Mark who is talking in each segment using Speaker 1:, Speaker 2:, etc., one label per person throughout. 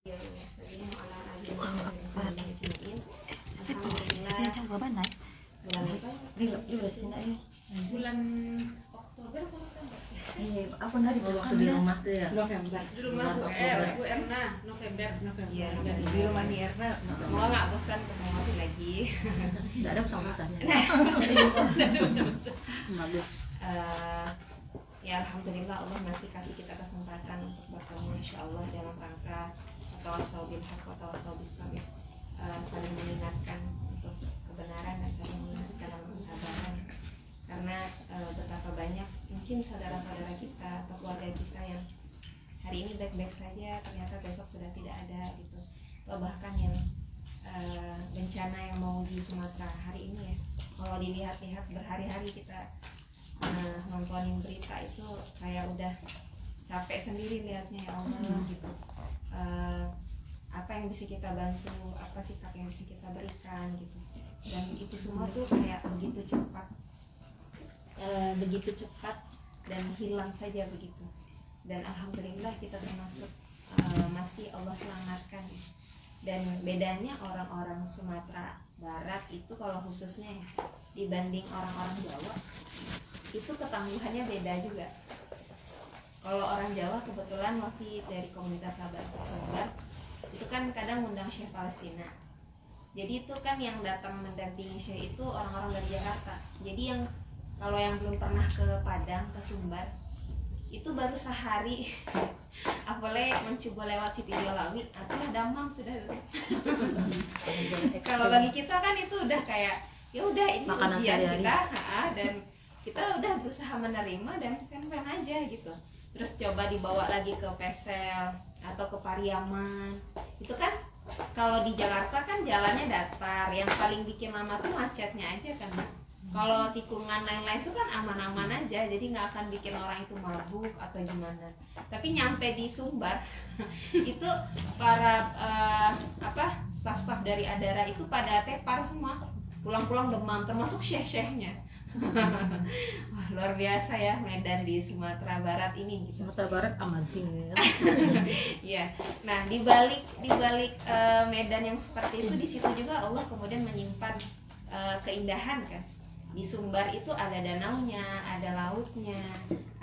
Speaker 1: Bulan Oktober
Speaker 2: apa nari
Speaker 3: waktu di rumah tuh ya?
Speaker 1: November. Di rumah Bu Erna, November.
Speaker 2: Iya, di rumah di Erna.
Speaker 1: Semoga nggak bosan ketemu lagi.
Speaker 2: Nggak ada pesan-pesannya. Bagus.
Speaker 1: Ya alhamdulillah Allah masih kasih kita kesempatan untuk bertemu insyaallah dalam rangka tawassul bil haq wa tawassul bis sabr, saling mengingatkan untuk kebenaran dan saling mengingatkan dalam kesabaran. Karena betapa banyak mungkin saudara-saudara kita atau keluarga kita yang hari ini baik-baik saja ternyata besok sudah tidak ada gitu, atau bahkan yang bencana yang mau di Sumatera hari ini ya, kalau dilihat-lihat berhari-hari kita nontonin berita itu kayak udah capek sendiri lihatnya ya Allah gitu. Apa yang bisa kita bantu, apa sikap yang bisa kita berikan gitu, dan itu semua tuh kayak begitu cepat dan hilang saja begitu. Dan alhamdulillah kita termasuk masih Allah selamatkan. Dan bedanya orang-orang Sumatera Barat itu kalau khususnya ya, dibanding orang-orang Jawa itu ketangguhannya beda juga. Kalau orang Jawa kebetulan waktu dari komunitas sahabat Sumbar itu kan kadang undang Syekh Palestina. Jadi itu kan yang datang mendampingi Syekh itu orang-orang dari Jakarta. Jadi yang kalau yang belum pernah ke Padang, ke Sumbar, itu baru sehari apalagi mencoba lewat Siti Jolawi atau Damang sudah. Kalau bagi kita kan itu udah kayak ya udah ini
Speaker 2: makanan
Speaker 1: ujian
Speaker 2: sehari-hari
Speaker 1: kita, dan kita udah berusaha menerima dan fan-fan aja gitu. Terus coba dibawa lagi ke Pesel atau ke Pariaman, itu kan kalau di Jakarta kan jalannya datar, yang paling bikin lama tuh macetnya aja kan. Kalau tikungan lain-lain itu kan aman-aman aja, jadi nggak akan bikin orang itu mabuk atau gimana. Tapi nyampe di Sumbar itu para staf-staf dari Adara itu pada tepar semua, pulang-pulang demam, termasuk syekh-syekhnya. Wah, luar biasa ya Medan di Sumatera Barat ini gitu.
Speaker 2: Sumatera Barat amazing ya.
Speaker 1: Ya. Nah, di balik Medan yang seperti itu, di situ juga Allah kemudian menyimpan keindahan kan. Di Sumbar itu ada danaunya, ada lautnya,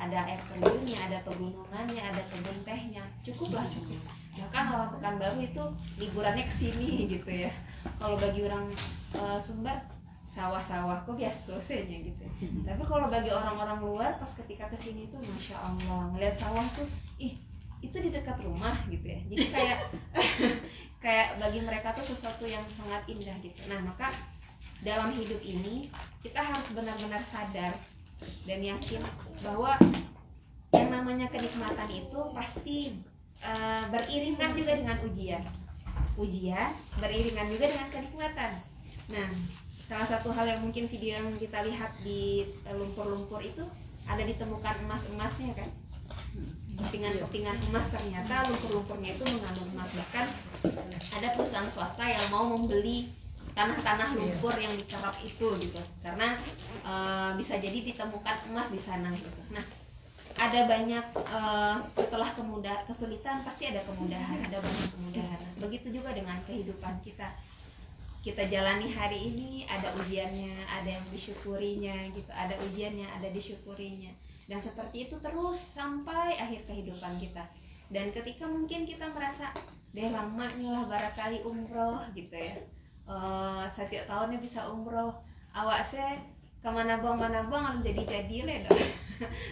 Speaker 1: ada air terjunnya, ada pegunungannya, ada kebun tehnya, cukuplah segitu. Bahkan orang Pekanbaru itu liburannya ke sini gitu ya. Kalau bagi orang Sumbar sawah-sawah kok biasa senya gitu. Tapi kalau bagi orang-orang luar pas ketika ke sini tuh masya Allah ngeliat sawah tuh, itu di dekat rumah gitu ya. Jadi kayak bagi mereka tuh sesuatu yang sangat indah gitu. Nah, maka dalam hidup ini kita harus benar-benar sadar dan yakin bahwa yang namanya kenikmatan itu pasti beriringan juga dengan ujian beriringan juga dengan kenikmatan. Nah, salah satu hal yang mungkin video yang kita lihat di lumpur-lumpur itu ada ditemukan emas-emasnya kan, kepingan-kepingan emas. Ternyata lumpur-lumpurnya itu mengandung emas. Bahkan ada perusahaan swasta yang mau membeli tanah-tanah lumpur yang dikerok itu gitu, karena bisa jadi ditemukan emas di sana gitu. Nah, ada banyak setelah kesulitan pasti ada kemudahan, ada banyak kemudahan. Nah, begitu juga dengan kehidupan kita jalani hari ini, ada ujiannya, ada yang disyukurinya gitu, ada ujiannya, ada disyukurinya, dan seperti itu terus sampai akhir kehidupan kita. Dan ketika mungkin kita merasa deh lamanya lah barangkali umroh gitu ya, setiap tahunnya bisa umroh, awak saya kemana bang harus jadi le dong.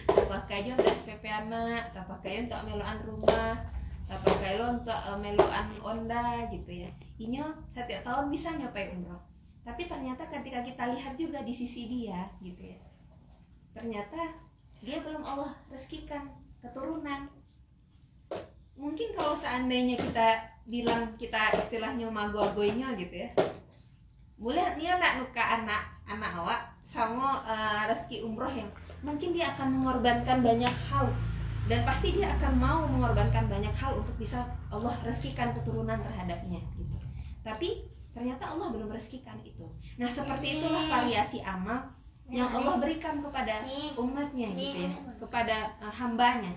Speaker 1: Pakai aja untuk SPP anak, pakai untuk meluan rumah, pakai lo untuk meluan onda gitu ya. Ini setiap tahun bisa nyobain umroh. Tapi ternyata ketika kita lihat juga di sisi dia gitu ya, ternyata dia belum Allah rezekikan keturunan. Mungkin kalau seandainya kita bilang kita istilahnya mago-agoinya gitu ya, boleh dia nak nuka anak awak sama rezeki umroh yang mungkin dia akan mengorbankan banyak hal, dan pasti dia akan mau mengorbankan banyak hal untuk bisa Allah rezekikan keturunan terhadapnya gitu. Tapi ternyata Allah belum rezekikan itu. Nah, seperti itulah variasi amal yang Allah berikan kepada umatnya gitu ya, kepada hambanya.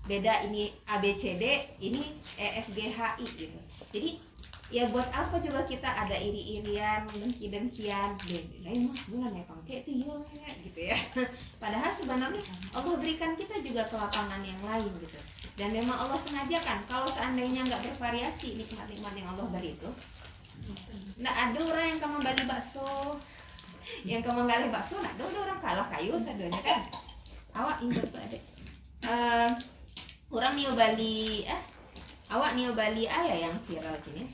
Speaker 1: beda, ini ABCD, ini EFGHI gitu. Jadi ya buat apa coba kita ada iri-irian, dengki-dengkian, lain mah bulan ya pangke itu ya gitu ya. Padahal sebenarnya Allah berikan kita juga kelapangan yang lain gitu. Dan memang Allah sengajakan kalau seandainya nggak bervariasi nikmat-nikmat yang Allah beri itu, nggak ada orang yang kamu beli bakso, yang kamu ngali bakso, nggak ada orang kalah kayu sadonya kan. Awak ingat tuh adek, orang nio Bali, awak nio Bali ayah yang viral gini.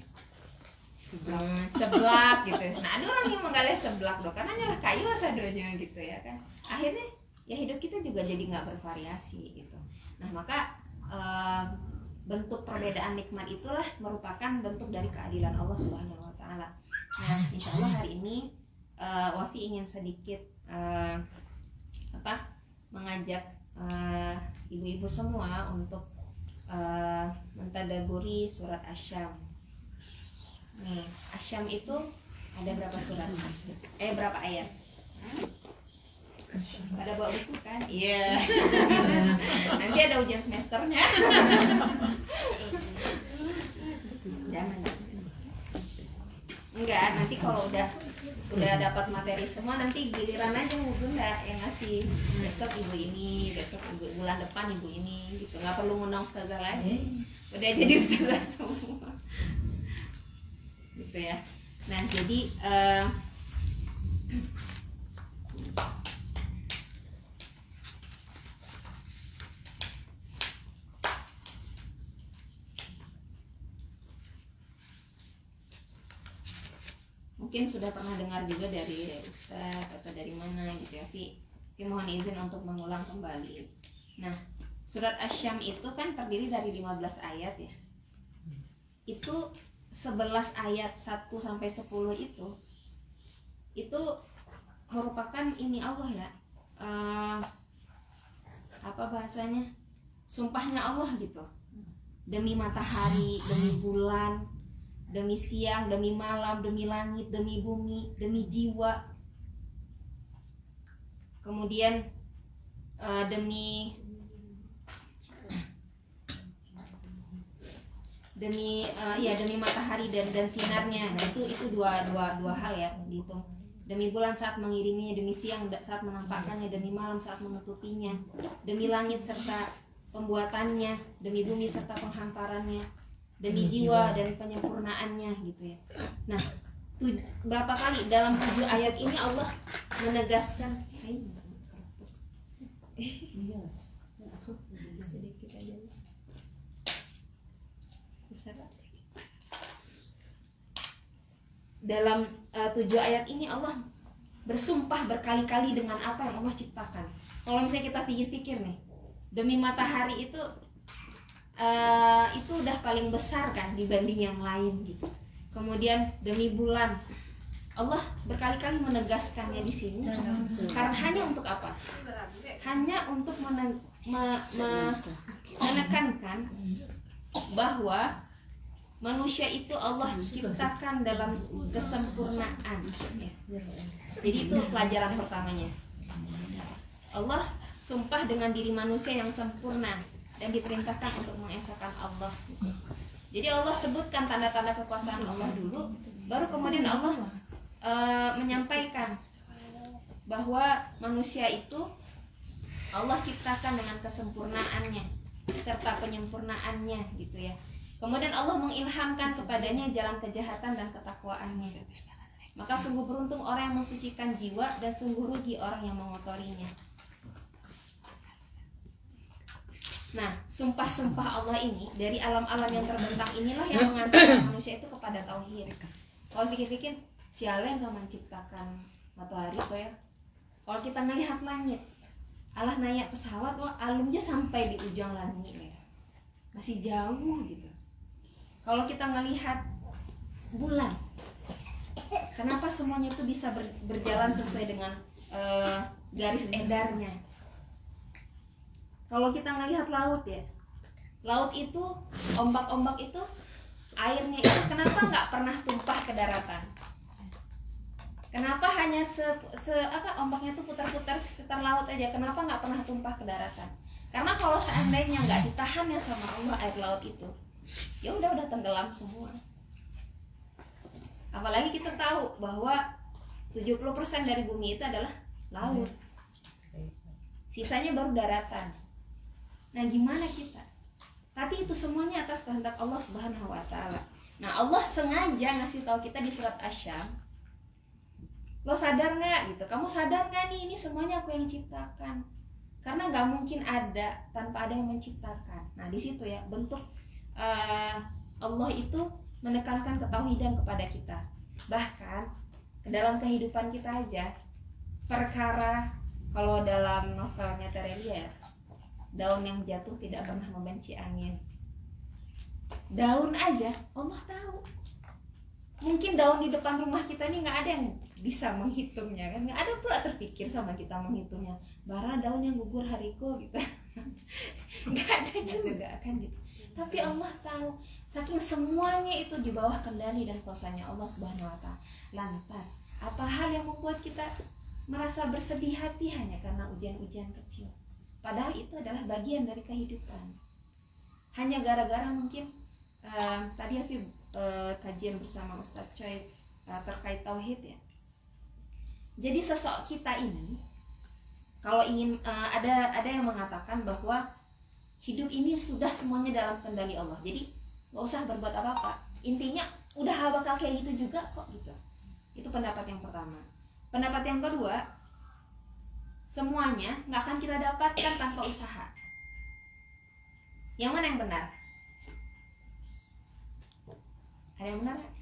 Speaker 1: Seblak gitu. Nah ada orang yang menggali seblak dong, karena nyala kayu sadonya gitu ya kan. Akhirnya ya hidup kita juga jadi nggak bervariasi gitu. Nah maka bentuk perbedaan nikmat itulah merupakan bentuk dari keadilan Allah Subhanahu Wa Taala. Nah insya Allah hari ini Wafi ingin sedikit mengajak ibu-ibu semua untuk mentadaburi surat Asy-Syams. Nih, Asy-Syams itu ada berapa surat? Berapa ayat? Pada bawa buku kan? Iya. Nanti ada ujian semesternya. Jangan. Enggak, nanti kalau udah dapat materi semua, nanti giliran aja Bunda yang ngasih. Besok ibu ini, besok ibu, bulan depan ibu ini gitu. Enggak perlu ngundang ustazah lagi. Udah jadi ustazah semua. Gitu ya. Nah jadi mungkin sudah pernah dengar juga dari ustaz atau dari mana gitu ya, tapi mohon izin untuk mengulang kembali. Nah surat Asy-Syams itu kan terdiri dari 15 ayat ya. Itu 11 ayat 1 sampai 10 itu merupakan ini Allah ya, apa bahasanya, sumpahnya Allah gitu, demi matahari, demi bulan, demi siang, demi malam, demi langit, demi bumi, demi jiwa, kemudian demi matahari dan sinarnya. Nah itu dua hal ya dihitung. Demi bulan saat mengiriminya, demi siang saat menampakkannya, demi malam saat menutupinya, demi langit serta pembuatannya, demi bumi serta penghamparannya, demi jiwa dan penyempurnaannya gitu ya. Nah berapa kali dalam 7 ayat ini Allah menegaskan dalam 7 ayat ini Allah bersumpah berkali-kali dengan apa yang Allah ciptakan. Kalau misalnya kita pikir-pikir nih, demi matahari itu udah paling besar kan dibanding yang lain gitu. Kemudian demi bulan, Allah berkali-kali menegaskannya di sini. Karena hanya untuk apa? Hanya untuk menekankan bahwa manusia itu Allah ciptakan dalam kesempurnaan ya. Jadi itu pelajaran pertamanya. Allah sumpah dengan diri manusia yang sempurna dan diperintahkan untuk mengesahkan Allah. Jadi Allah sebutkan tanda-tanda kekuasaan Allah dulu, baru kemudian Allah menyampaikan bahwa manusia itu Allah ciptakan dengan kesempurnaannya serta penyempurnaannya gitu ya. Kemudian Allah mengilhamkan kepadanya jalan kejahatan dan ketakwaannya. Maka sungguh beruntung orang yang mensucikan jiwa dan sungguh rugi orang yang mengotorinya. Nah, sumpah-sumpah Allah ini dari alam-alam yang terbentang inilah yang mengantarkan manusia itu kepada tauhid. Kalau pikir-pikir, siapa yang menciptakan matahari kok ya? Kalau kita melihat langit, Allah naik pesawat, wah alamnya sampai di ujung langit ya. Masih jauh gitu. Kalau kita melihat bulan, kenapa semuanya itu bisa berjalan sesuai dengan garis edarnya? Kalau kita melihat laut ya, laut itu, ombak-ombak itu, airnya itu kenapa nggak pernah tumpah ke daratan? Kenapa hanya ombaknya itu putar-putar sekitar laut aja? Kenapa nggak pernah tumpah ke daratan? Karena kalau seandainya nggak ditahannya sama Allah air laut itu, ya udah tenggelam semua. Apalagi kita tahu bahwa 70% dari bumi itu adalah laut. Sisanya baru daratan. Nah, gimana kita? Tapi itu semuanya atas kehendak Allah Subhanahu wa taala. Nah, Allah sengaja ngasih tahu kita di surat Asy-Syams. Lo sadar nggak gitu? Kamu sadar nggak nih, ini semuanya aku yang ciptakan. Karena nggak mungkin ada tanpa ada yang menciptakan. Nah, di situ ya bentuk Allah itu menekankan ketauhidan kepada kita. Bahkan ke dalam kehidupan kita aja, perkara kalau dalam novelnya Terelia ya, daun yang jatuh tidak pernah membenci angin. Daun aja Allah tahu. Mungkin daun di depan rumah kita ini nggak ada yang bisa menghitungnya kan, nggak ada pula terpikir sama kita menghitungnya. Bara daun yang gugur hariku gitu, nggak ada juga kan gitu. Tapi Allah tahu, saking semuanya itu di bawah kendali dan kuasanya Allah Subhanahu wa taala. Lantas, apa hal yang membuat kita merasa bersedih hati hanya karena ujian-ujian kecil? Padahal itu adalah bagian dari kehidupan. Hanya gara-gara mungkin tadi aku kajian bersama Ustadz Choi terkait tauhid ya. Jadi sosok kita ini, kalau ingin ada yang mengatakan bahwa hidup ini sudah semuanya dalam kendali Allah. Jadi nggak usah berbuat apa-apa. Intinya udah bakal kayak gitu juga kok gitu. Itu pendapat yang pertama. Pendapat yang kedua, semuanya nggak akan kita dapatkan tanpa usaha. Yang mana yang benar? Ada yang benar nggak?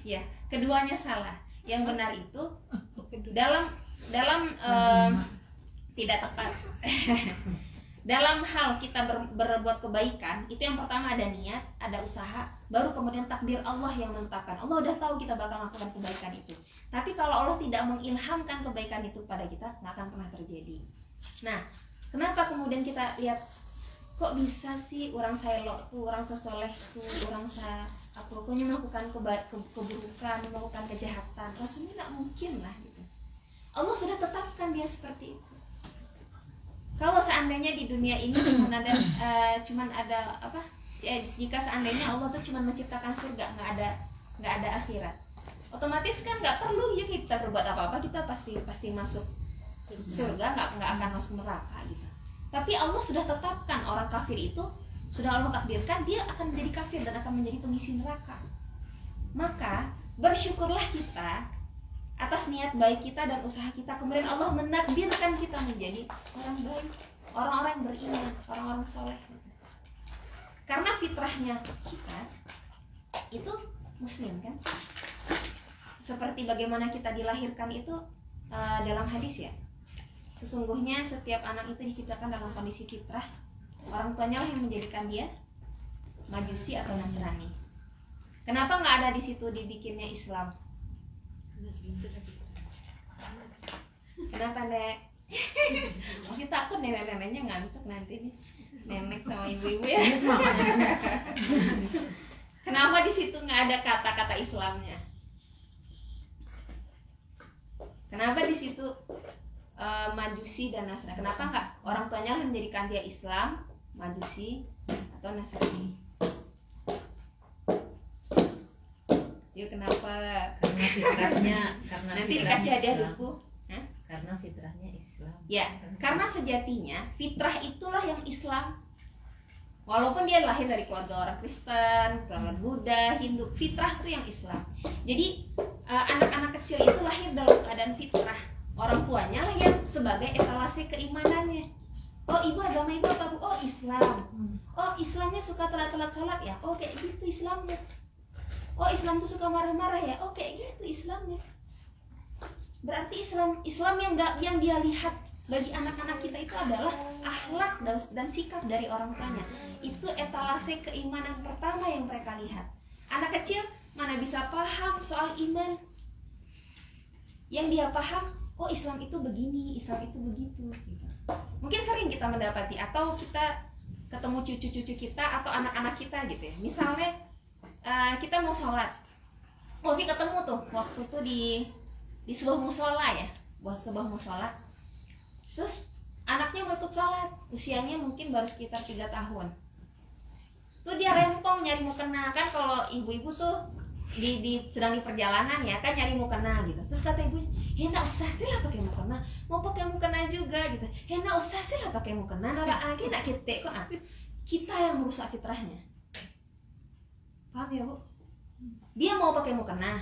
Speaker 1: Ya, keduanya salah. Yang benar itu dalam tidak tepat. Dalam hal kita berbuat kebaikan, itu yang pertama ada niat, ada usaha, baru kemudian takdir Allah yang menetapkan. Allah udah tahu kita bakal melakukan kebaikan itu. Tapi kalau Allah tidak mengilhamkan kebaikan itu pada kita, nggak akan pernah terjadi. Nah, kenapa kemudian kita lihat kok bisa sih orang saya tuh, orang sesoleh tuh, orang saya pokoknya melakukan keburukan, melakukan kejahatan. Rasanya nggak mungkin lah gitu. Allah sudah tetapkan dia seperti itu. Kalau seandainya di dunia ini cuman ada apa? Ya, jika seandainya Allah tuh cuman menciptakan surga, nggak ada akhirat, otomatis kan nggak perlu ya kita berbuat apa-apa, kita pasti masuk surga, nggak akan masuk neraka gitu. Tapi Allah sudah tetapkan orang kafir itu, sudah Allah takdirkan dia akan menjadi kafir dan akan menjadi pengisi neraka. Maka bersyukurlah kita atas niat baik kita dan usaha kita, kemudian Allah menakdirkan kita menjadi orang baik, orang-orang yang beriman, orang-orang soleh. Karena fitrahnya kita itu muslim kan, seperti bagaimana kita dilahirkan itu dalam hadis ya, sesungguhnya setiap anak itu diciptakan dalam kondisi fitrah. Orang tuanya lah yang menjadikan dia Majusi atau Nasrani. Kenapa nggak ada di situ dibikinnya Islam? Kenapa Nek? Mungkin takut nenek-neneknya ngantuk nanti nih, nenek sama ibu-ibu ya. Kenapa di situ nggak ada kata-kata Islamnya? Kenapa di situ Majusi dan Nasrani? Kenapa nggak orang tuanya yang menjadikan dia Islam, Majusi atau Nasrani? Yuk kenapa?
Speaker 2: Karena fitrahnya,
Speaker 1: Nanti dikasih hadiah buku.
Speaker 2: Karena fitrahnya Islam.
Speaker 1: Ya, karena sejatinya fitrah itulah yang Islam. Walaupun dia lahir dari keluarga orang Kristen, keluarga Buddha, Hindu, fitrah itu yang Islam. Jadi anak-anak kecil itu lahir dalam keadaan fitrah. Orang tuanya lah yang sebagai etalase keimanannya. Oh, ibu agama ibu apa bu? Oh, Islam. Oh, Islamnya suka telat-telat sholat ya? Oh, kayak gitu Islamnya. Oh, Islam tuh suka marah-marah ya? Oh, kayak gitu Islamnya. Berarti Islam yang dia lihat bagi anak-anak kita itu adalah akhlak dan sikap dari orang tuanya. Itu etalase keimanan pertama yang mereka lihat. Anak kecil mana bisa paham soal iman? Yang dia paham, oh Islam itu begini, Islam itu begitu. Mungkin sering kita mendapati atau kita ketemu cucu-cucu kita atau anak-anak kita gitu ya. Misalnya kita mau sholat, ketemu tuh waktu tuh di di sebuah musola ya, sebuah musola. Terus anaknya mau ikut sholat, usianya mungkin baru sekitar 3 tahun. Tuh dia rempong nyari mukena, kan kalau ibu-ibu tuh sedang di perjalanan ya kan nyari mukena gitu. Terus kata ibunya, "Ya enggak usah sih lah pakai mukena, mau pakai mukena juga gitu. Ya enggak usah sih lah pakai mukena, nara age nak kita kok kita yang merusak fitrahnya." Paham ya, Bu? Dia mau pakai mukena,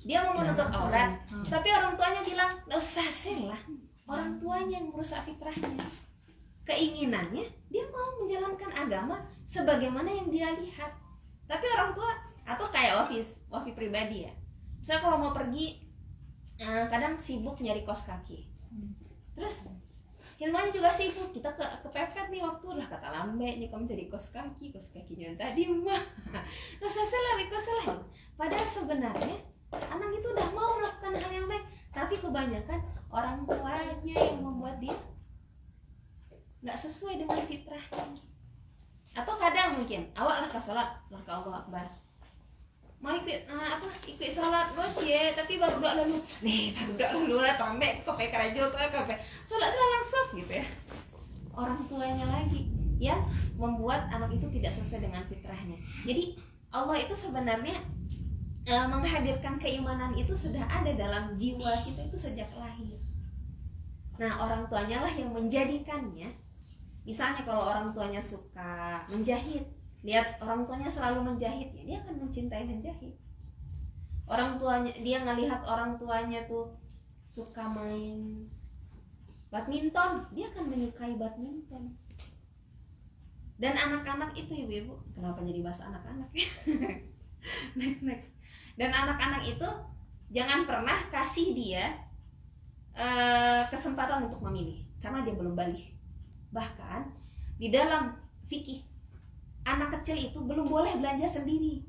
Speaker 1: dia mau menutup aurat, tapi orang tuanya bilang, "Enggak usah sih lah." Orang tuanya yang merusak fitrahnya. Keinginannya dia mau menjalankan agama sebagaimana yang dia lihat. Tapi orang tua, atau kayak Wafi pribadi ya. Misalnya kalau mau pergi, kadang sibuk nyari kaos kaki. Terus Hilmanya juga sibuk, kita kepepet nih waktu lah kata lambe nih kamu jadi kaos kakinya tadi mah. Terus salah. Padahal sebenarnya anak itu udah mau melakukan hal yang baik, tapi kebanyakan orang tuanya yang membuat dia nggak sesuai dengan fitrahnya. Atau kadang mungkin awak lah ke sholat lah ke Allah Akbar, mau ikut sholat gocie tapi baru doa lalu lah tambah kopi kerajo kopi sholat langsung gitu ya. Orang tuanya lagi yang membuat anak itu tidak sesuai dengan fitrahnya. Jadi Allah itu sebenarnya menghadirkan keimanan itu sudah ada dalam jiwa kita itu sejak lahir. Nah orang tuanya lah yang menjadikannya. Misalnya kalau orang tuanya suka menjahit, lihat orang tuanya selalu menjahit, ya dia akan mencintai menjahit. Orang tuanya, dia ngelihat orang tuanya tuh suka main badminton, dia akan menyukai badminton. Dan anak-anak itu ibu-ibu, kenapa jadi bahasa anak-anak ya? next. Dan anak-anak itu jangan pernah kasih dia kesempatan untuk memilih, karena dia belum balik. Bahkan di dalam fikih, anak kecil itu belum boleh belanja sendiri.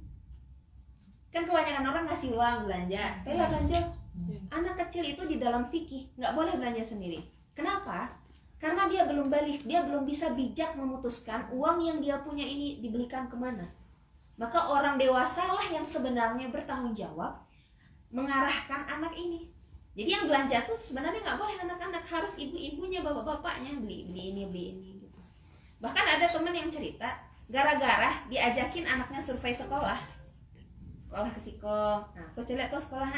Speaker 1: Kan kebanyakan orang ngasih uang belanja, belanja. Anak kecil itu di dalam fikih nggak boleh belanja sendiri. Kenapa? Karena dia belum balik, dia belum bisa bijak memutuskan uang yang dia punya ini dibelikan kemana. Maka orang dewasa lah yang sebenarnya bertanggung jawab mengarahkan anak ini. Jadi yang belanja tuh sebenarnya nggak boleh anak-anak, harus ibu-ibunya, bapak-bapaknya beli ini gitu. Bahkan ada teman yang cerita, gara-gara diajakin anaknya survei sekolah ke siko, nah kok celek kok sekolah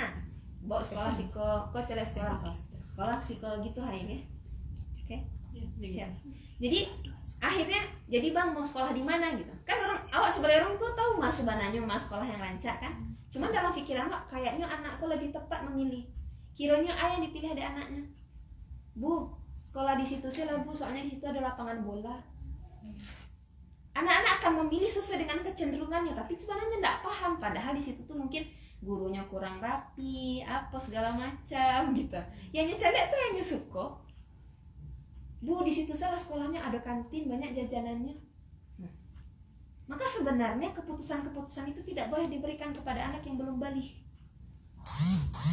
Speaker 1: bawa sekolah siko, kok celek sekolah siko gitu ini. Oke, siap. Jadi akhirnya jadi bang mau sekolah di mana gitu kan, awak sebagai orang tua tahu mas sebenarnya mas sekolah yang rancak kan, cuman dalam pikiran awak kayaknya anakku lebih tepat memilih. Kiranya ayah dipilih ada anaknya. Bu, sekolah di situ sih lah bu, soalnya di situ ada lapangan bola. Anak-anak akan memilih sesuai dengan kecenderungannya, tapi sebenarnya tidak paham. Padahal di situ tuh mungkin gurunya kurang rapi, apa segala macam gitu. Yang nyesek tuh yang nyusuko. Bu, di situ salah sekolahnya ada kantin, banyak jajanannya. Nah, maka sebenarnya keputusan-keputusan itu tidak boleh diberikan kepada anak yang belum balik.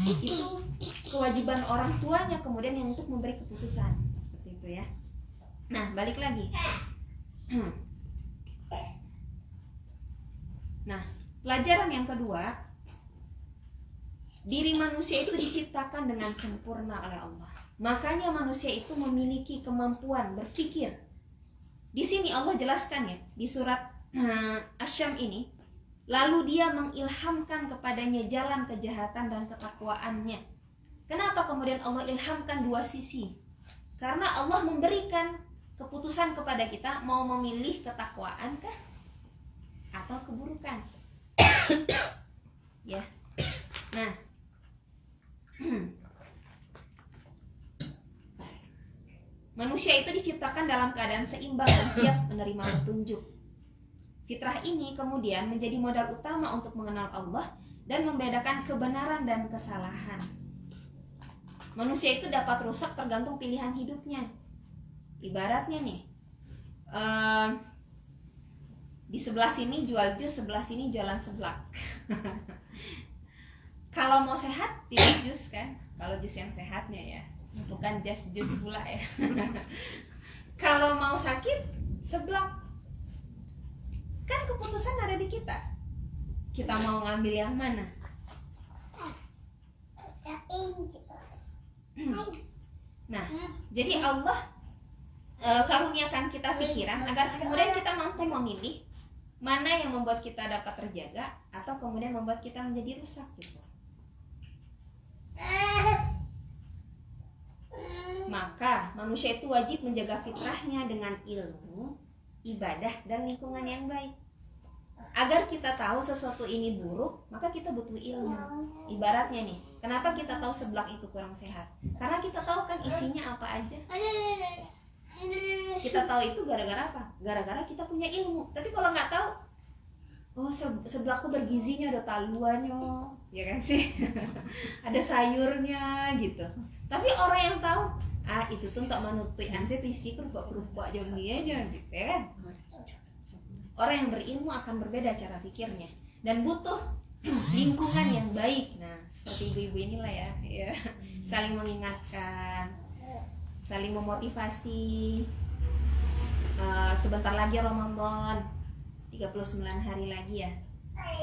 Speaker 1: Itu kewajiban orang tuanya kemudian yang untuk memberi keputusan seperti itu ya. Nah balik lagi. Nah pelajaran yang kedua, diri manusia itu diciptakan dengan sempurna oleh Allah. Makanya manusia itu memiliki kemampuan berpikir. Di sini Allah jelaskan ya di surat Asy-Syam ini. Lalu dia mengilhamkan kepadanya jalan kejahatan dan ketakwaannya. Kenapa kemudian Allah ilhamkan dua sisi? Karena Allah memberikan keputusan kepada kita mau memilih ketakwaan kah atau keburukan. Ya. Nah. Manusia itu diciptakan dalam keadaan seimbang dan siap menerima petunjuk. Fitrah ini kemudian menjadi modal utama untuk mengenal Allah dan membedakan kebenaran dan kesalahan. Manusia itu dapat rusak tergantung pilihan hidupnya. Ibaratnya nih, di sebelah sini jual jus, sebelah sini jualan seblak. Kalau mau sehat, pilih jus kan. Kalau jus yang sehatnya ya, bukan jus pula ya. Kalau mau sakit, seblak. Kan keputusan ada di kita. Kita mau ngambil yang mana? Nah, jadi Allah karuniakan kita pikiran agar kemudian kita mampu memilih mana yang membuat kita dapat terjaga atau kemudian membuat kita menjadi rusak gitu. Maka manusia itu wajib menjaga fitrahnya dengan ilmu, ibadah, dan lingkungan yang baik. Agar kita tahu sesuatu ini buruk, maka kita butuh ilmu. Ibaratnya nih, kenapa kita tahu seblak itu kurang sehat? Karena kita tahu kan isinya apa aja. Kita tahu itu gara-gara apa? Gara-gara kita punya ilmu. Tapi kalau nggak tahu, oh seblakku bergizinya, ada taluannya, ya kan sih? Ada sayurnya gitu. Tapi orang yang tahu, itu tuh untuk menutupi anse isi kerupuk-kerupuk jam dia aja gitu ya kan? Orang yang berilmu akan berbeda cara pikirnya dan butuh lingkungan yang baik. Nah, seperti ibu-ibu inilah ya, saling mengingatkan, saling memotivasi. Sebentar lagi Ramadan, 39 hari lagi ya.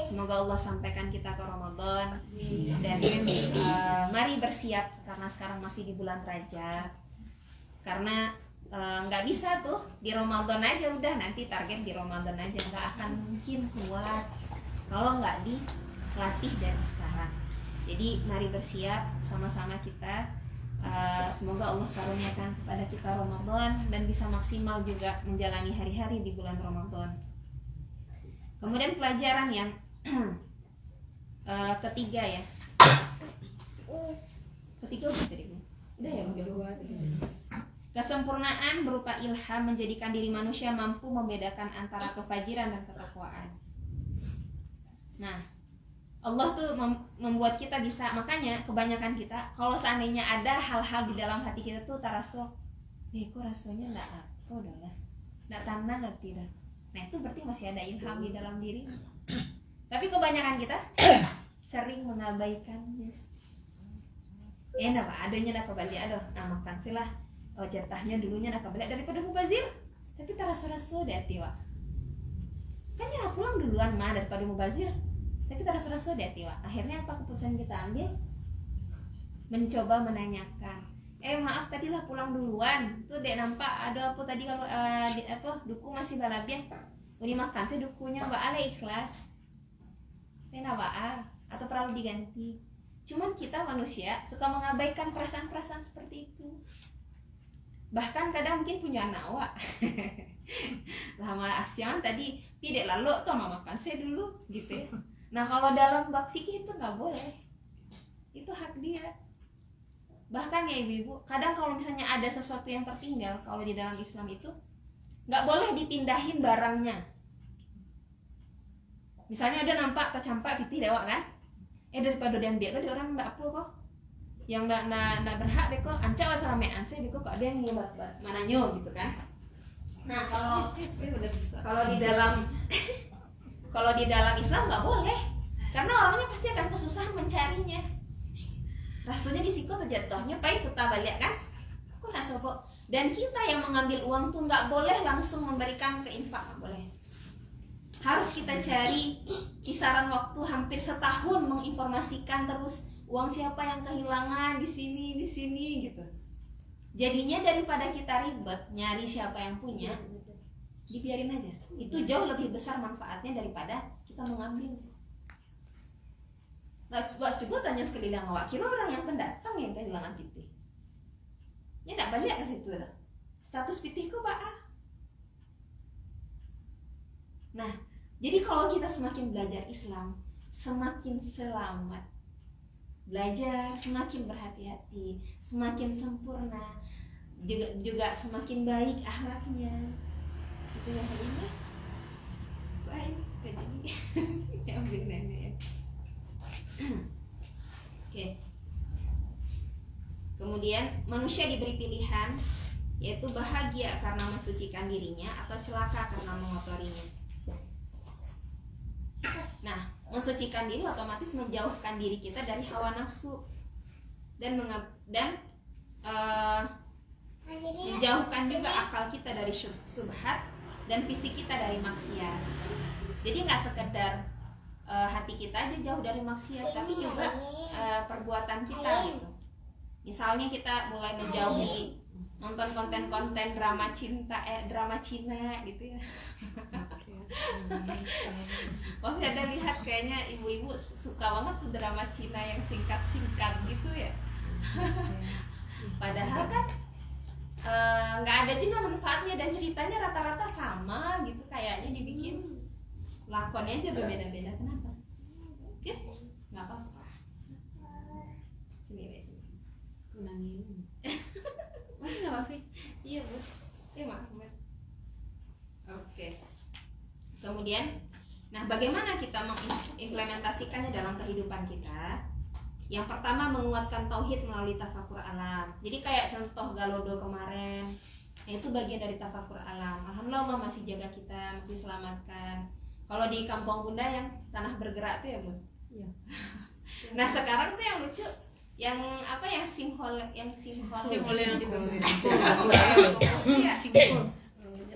Speaker 1: Semoga Allah sampaikan kita ke Ramadan dan mari bersiap karena sekarang masih di bulan Rajab. Karena nggak bisa tuh di Ramadan aja udah, nanti target di Ramadan aja, nggak akan mungkin kuat kalau nggak dilatih dari sekarang. Jadi mari bersiap sama-sama kita. Semoga Allah karuniakan kepada kita Ramadan dan bisa maksimal juga menjalani hari-hari di bulan Ramadan. Kemudian pelajaran yang ketiga ya. Ketiga udah tadi. Udah ya, udah. Kesempurnaan berupa ilham menjadikan diri manusia mampu membedakan antara kefajiran dan ketakwaan. Nah, Allah tuh membuat kita bisa, makanya kebanyakan kita kalau seandainya ada hal-hal di dalam hati kita tuh taraso, kok rasanya enggak apa udah lah. Enggak tanah enggak tidak. Nah, itu berarti masih ada ilham di dalam diri. Tapi kebanyakan kita sering mengabaikannya. Apa adanya dah kembali makan silah. Jatahnya dulunya nak kebalik daripada mubazir, tapi terasa-rasa di hati wak. Kan ya pulang duluan mah daripada mubazir, tapi terasa-rasa di hati wak. Akhirnya apa keputusan kita ambil? Mencoba menanyakan, maaf tadilah pulang duluan, tuh dek nampak ada apa tadi kalau duku masih balabian, udah makan sih dukunya mbak ale ikhlas, atau perlu diganti. Cuman kita manusia suka mengabaikan perasaan-perasaan seperti itu. Bahkan kadang mungkin punya anak wak lama Asyan tadi tidak lalu tuh mama makan saya dulu gitu ya. Nah kalau dalam bab fikih itu nggak boleh, itu hak dia. Bahkan ya ibu-ibu, kadang kalau misalnya ada sesuatu yang tertinggal, kalau di dalam Islam itu nggak boleh dipindahin barangnya. Misalnya ada nampak kecampak pitih dewak kan, daripada diambil di orang nggak apa kok yang nak berhak deko ancak wasal rame anse deko kok ada yang nyebat mananya gitu kan. Nah kalau di dalam Islam nggak boleh, karena orangnya pasti akan kesusahan mencarinya. Rasanya di situ terjatuhnya pahit kita balik kan, aku nggak sopo. Dan kita yang mengambil uang tuh nggak boleh langsung memberikan ke infak, nggak boleh. Harus kita cari kisaran waktu hampir setahun menginformasikan terus uang siapa yang kehilangan di sini gitu. Jadinya daripada kita ribet nyari siapa yang punya, dibiarin aja. Itu jauh lebih besar manfaatnya daripada kita mengambil. Nah, coba tanya sekeliling awak, kira orang yang pendatang yang kehilangan pitih. Ya enggak balik ke situ dah. Status pitihku baah. Nah, jadi kalau kita semakin belajar Islam, semakin selamat. Belajar semakin berhati-hati, semakin sempurna, juga semakin baik akhlaknya. Itu yang hari ini. Baik, jadi saya ambil nenek ya. Oke. Kemudian manusia diberi pilihan, yaitu bahagia karena mensucikan dirinya atau celaka karena mengotorinya. Nah, mensucikan diri otomatis menjauhkan diri kita dari hawa nafsu dan menjauhkan juga akal kita dari subhat dan fisik kita dari maksiat. Jadi nggak sekedar hati kita aja jauh dari maksiat, tapi juga perbuatan kita gitu. Misalnya kita mulai menjauhi nonton konten-konten drama Cina gitu ya. Wah, ada lihat kayaknya ibu-ibu suka banget tuh drama Cina yang singkat-singkat gitu ya. Padahal kan nggak ada juga manfaatnya dan ceritanya rata-rata sama gitu, kayaknya dibikin lakonnya aja berbeda-beda. Kenapa? Ya, nggak apa-apa. Sini.
Speaker 3: Menangin.
Speaker 1: Masih nggak Mafi? Iya bu. Iya maaf. Oke. Kemudian, nah bagaimana kita mengimplementasikannya dalam kehidupan kita? Yang pertama, menguatkan tauhid melalui tafakur alam. Jadi kayak contoh Galodo kemarin, itu bagian dari tafakur alam. Alhamdulillah Allah masih jaga kita, masih selamatkan. Kalau di Kampung Bunda yang tanah bergerak tuh ya bu.
Speaker 3: Iya.
Speaker 1: Nah sekarang tuh yang lucu, yang apa yang simhol
Speaker 3: Simhol yang
Speaker 1: Iya.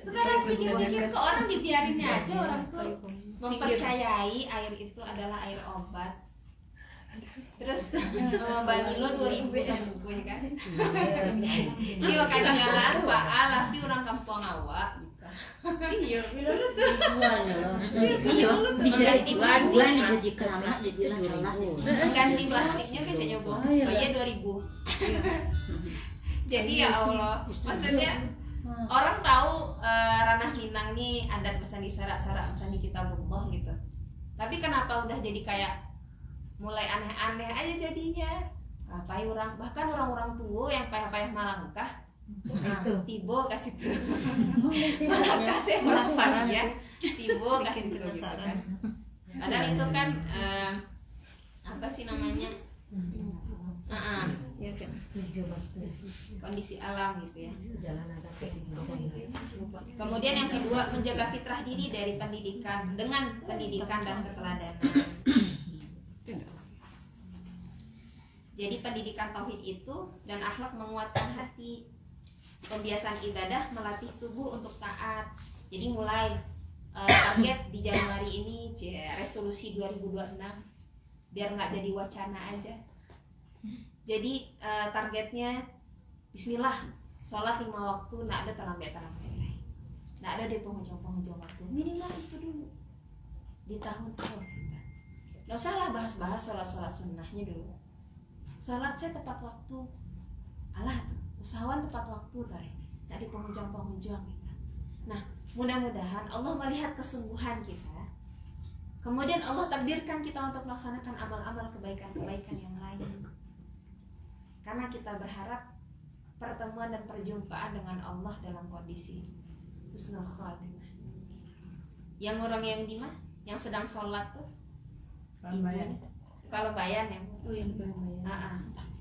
Speaker 1: Sekarang pikir-pikir kok orang dibiarinnya aja, orang tuh mempercayai air itu adalah air obat. Terus Mbak Nilo 2000 bukunya kan. Iya kadang-kadang Pak Allah di orang kampung awak gitu. Iya,
Speaker 3: jadi kelama jadi salah.
Speaker 1: Ganti plastiknya biasanya Bu. Oh iya 2000. Jadi ya Allah, maksudnya orang tahu ranah Minang nih adat pesan di sarak-sarak pesan di kitabullah gitu. Tapi kenapa udah jadi kayak mulai aneh-aneh aja jadinya. Apa orang, bahkan orang-orang tua yang payah-payah malangkah tibo kasih tuh kasih penasaran ya, tibo kasih tuh gitu kan. Padahal itu kan apa sih namanya,
Speaker 2: Ya kan, setuju banget.
Speaker 1: kondisi alam gitu ya.
Speaker 2: Jalan agak
Speaker 1: Kemudian yang kedua, menjaga fitrah diri dari pendidikan dengan pendidikan dan keteladanan. Jadi pendidikan tauhid itu dan akhlak menguatkan hati. Pembiasaan ibadah melatih tubuh untuk taat. Jadi mulai target di Januari ini resolusi 2026 biar nggak jadi wacana aja. Jadi targetnya Bismillah, sholat 5 waktu, nggak ada terlambat, nggak ada di penghujung waktu, minimal itu dulu di tahun-tahun kita. Nggak usah lah bahas-bahas sholat sunnahnya dulu. Sholat saya tepat waktu, alah usahawan tepat waktu tarik, nggak di penghujung kita. Nah mudah-mudahan Allah melihat kesungguhan kita, kemudian Allah takdirkan kita untuk melaksanakan amal-amal kebaikan-kebaikan yang lain. Karena kita berharap pertemuan dan perjumpaan dengan Allah dalam kondisi husnul khatimah. Yang orang yang di mana? Yang sedang sholat tuh kalau bayan ya,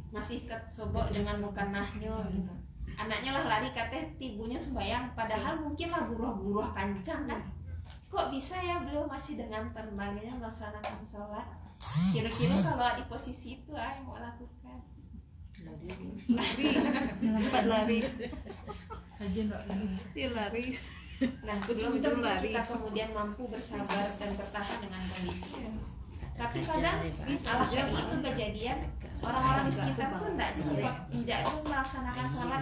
Speaker 1: masih kesobok dengan muka nahnya gitu. Anaknya lah lari katanya tibunya sembayang, padahal mungkin lah buruh-buruh kancang kan. Kok bisa ya beliau masih dengan tenangnya melaksanakan sholat? Kira-kira kalau di posisi itu yang mau lakukan?
Speaker 3: lari lari.
Speaker 1: Nah, belum tentu kita kemudian mampu bersabar dan bertahan dengan kondisi. Tapi kadang alhamdulillah itu kejadian orang-orang di sekitar pun tidak melaksanakan sholat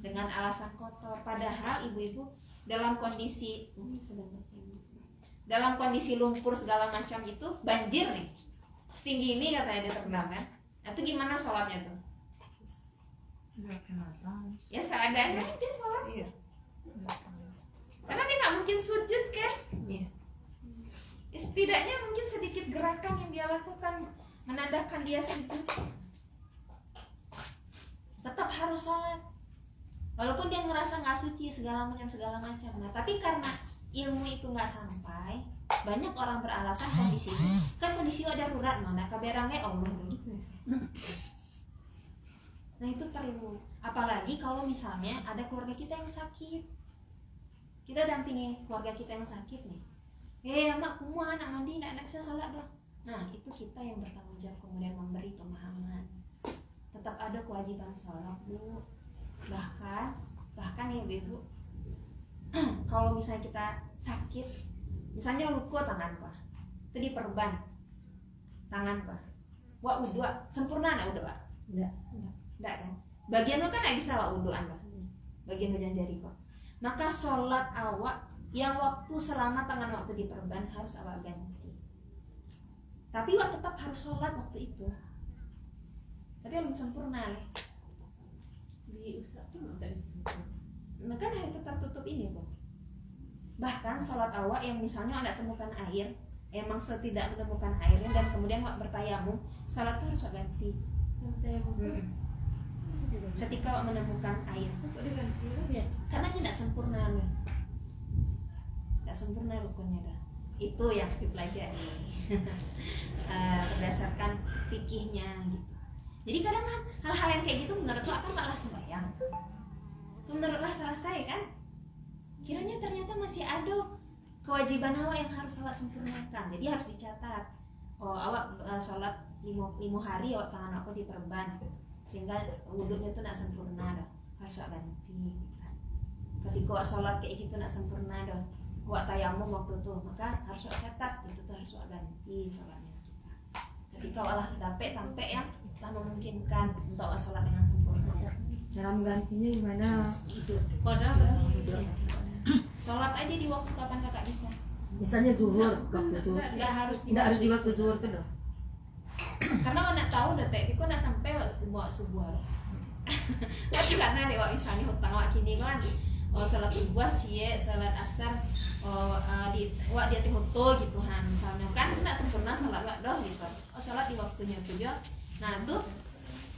Speaker 1: dengan alasan kotor. Padahal ibu-ibu dalam kondisi lumpur segala macam itu banjir nih, setinggi ini katanya dia terendam kan. Nah, itu gimana sholatnya tuh? Ya seadanya aja sholat.
Speaker 3: Iya.
Speaker 1: Karena dia nggak mungkin sujud kan?
Speaker 3: Iya.
Speaker 1: Setidaknya mungkin sedikit gerakan yang dia lakukan menandakan dia sujud. Tetap harus sholat, walaupun dia ngerasa nggak suci segala macam. Nah, tapi karena ilmu itu nggak sampai, banyak orang beralasan kondisi ada darurat mana kabarangnya Allah gitu. Nah itu perlu, apalagi kalau misalnya ada keluarga kita yang sakit, kita dampingi keluarga kita yang sakit nih. Mak kumah anak mandi anak bisa sholat dah. Nah itu kita yang bertanggung jawab kemudian memberi pemahaman. Tetap ada kewajiban sholat bu. Bahkan ya ibu, kalau misalnya kita sakit, misalnya luka tangan pak, itu diperban tangan pak, wah udah sempurna nak udah pak, Enggak kan? Bagian lo kan nggak bisa awak wuduan loh. Bagian lo jangan jadi kok. Maka sholat awak yang waktu selama tangan waktu diperban harus awak ganti. Tapi awak tetap harus sholat waktu itu. Tapi belum sempurna nih.
Speaker 3: Diusap pun enggak bisa.
Speaker 1: Maka tetap tutup ini kok. Bahkan sholat awak yang misalnya anda temukan air, emang setidak menemukan airnya dan kemudian awak bertayamum, sholat itu harus awak ganti. Ketika awak menemukan air,
Speaker 3: Kok diganti ya?
Speaker 1: karena tidak sempurna loh. Tidak sempurna rukunnya dah. Itu yang dipelajari berdasarkan fikihnya gitu. Jadi kadang kan hal-hal yang kayak gitu menurut lo akan malah sembahyang. Menurutlah selesai kan? Kiranya ternyata masih ada kewajiban awak yang harus awak sempurnakan. Jadi harus dicatat. Oh awak sholat 5 hari awak tangan aku diperban, sehingga wudhunya itu nak sempurna dah. Harus awak ganti. Ketika awak sholat kayak gitu nak sempurna dah. Awak tayamum waktu itu, maka harus awak catat. Itu tuh harus awak ganti sholatnya kita. Ketika awak lah dapet sampai yang telah memungkinkan untuk awak sholat dengan sempurna.
Speaker 2: Cara menggantinya gimana?
Speaker 1: Kodok sholat aja di waktu kapan kakak bisa.
Speaker 2: Misalnya zuhur waktu itu.
Speaker 1: Nggak harus
Speaker 2: Tidak harus di waktu zuhur itu dong.
Speaker 1: Karena aku nak tahu detek, aku nak sampai waktu buat subuh. Tapi karena dek wak misalnya hutang wak kini kan, salat subuh cie, salat asar, wak dia tihuto gitu han misalnya kan nak sempurna salat wak doh gitu. Salat di waktunya tuh jo. Nah tuh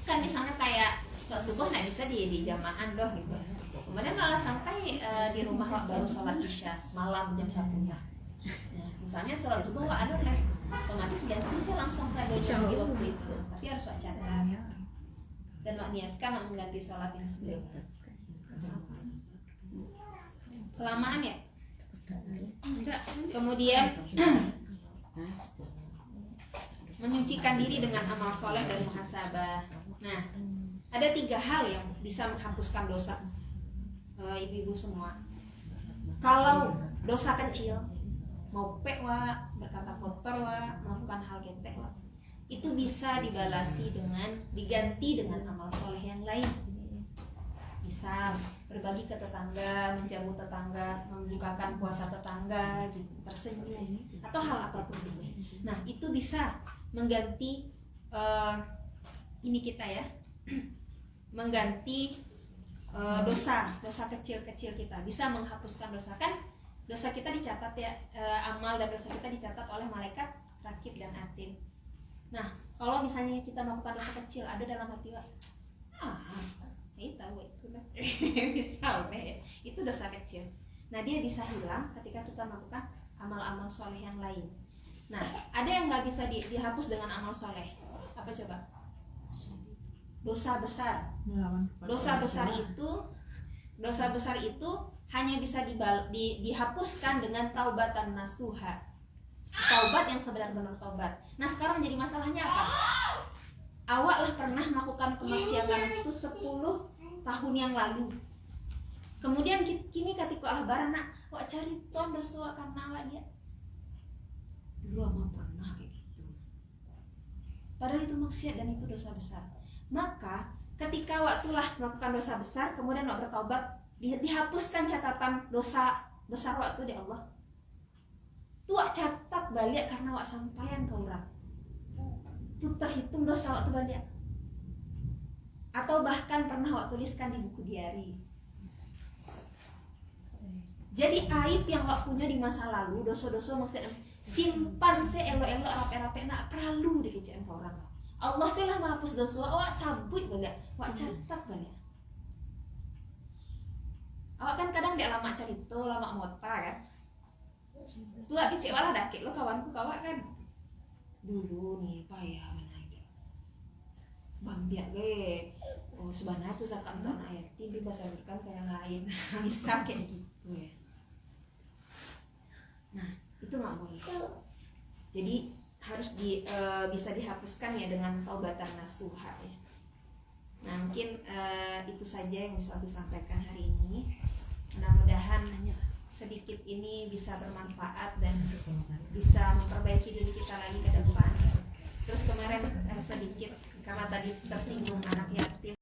Speaker 1: kan misalnya kayak sholat subuh nggak bisa di jamaah doh gitu. Kemudian malah sampai di rumah wak baru sholat isya malam jam 1. Nah, misalnya sholat subuh wak ada kan, otomatis ganti saya langsung saya dojo di waktu itu. Tapi harus wak catat dan wak niatkan wak mengganti sholat yang sebelumnya. Kelamaan ya? Enggak. Kemudian menyucikan diri dengan amal soleh dan muhasabah. Nah, ada 3 hal yang bisa menghapuskan dosa ibu-ibu semua. Kalau dosa kecil, mau pek wa, berkata kotor wa, melakukan hal ketek wa, itu bisa diganti dengan amal soleh yang lain. Misal berbagi ke tetangga, menjamu tetangga, membukakan puasa tetangga, gitu, tersenyum, atau hal apapun itu. Nah, itu bisa mengganti ini kita ya, mengganti dosa kecil-kecil kita, bisa menghapuskan dosa. Kan dosa kita dicatat ya, amal dan dosa kita dicatat oleh malaikat rakib dan atid. Nah, kalau misalnya kita melakukan dosa kecil, ada dalam hati kita tahu itu kan misalnya itu dosa kecil. Nah, dia bisa hilang ketika kita melakukan amal-amal soleh yang lain. Nah, ada yang nggak bisa dihapus dengan amal soleh. Apa coba? Dosa besar. Dosa besar itu hanya bisa dihapuskan dengan taubatan nasuha. Taubat yang sebenar-benar taubat. Nah, sekarang jadi masalahnya apa? Awak lah pernah melakukan kemaksiatan itu 10 tahun yang lalu. Kemudian kini ketika ahbaran nak, awak cari ton dosa karena awak dia. Dulu awak pernah kayak gitu. Padahal itu maksiat dan itu dosa besar. Maka ketika awak telah melakukan dosa besar, kemudian awak bertaubat, dihapuskan catatan dosa besar awak itu di Allah. Tuak catat balik karena awak sampaian ke orang. Itu terhitung dosa awak itu balik. Atau bahkan pernah awak tuliskan di buku diari. Jadi aib yang awak punya di masa lalu, dosa-dosa maksudnya simpan seelo-elo rapi-rapi nak perlu dikecilkan ke orang. Allah lah menghapus dosa awak sabut balik, awak catat balik. Awak kan kadang dia lama cerita, lama mota kan. Tuh kecil walah dakik lo kawanku kawak kan. Dulu nih payah menaik. Bang dia ge. Oh sebenarnya tuh zakat untuk anak yatim dibasalurkan ke yang lain. Bisa kayak gitu ya. Nah, itu nggak boleh. Jadi harus bisa dihapuskan ya dengan taubatan nasuha ya. Nah, mungkin itu saja yang bisa disampaikan hari ini. Mudah-mudahan sedikit ini bisa bermanfaat dan bisa memperbaiki diri kita lagi ke depan. Terus kemarin sedikit karena tadi tersinggung anak yatim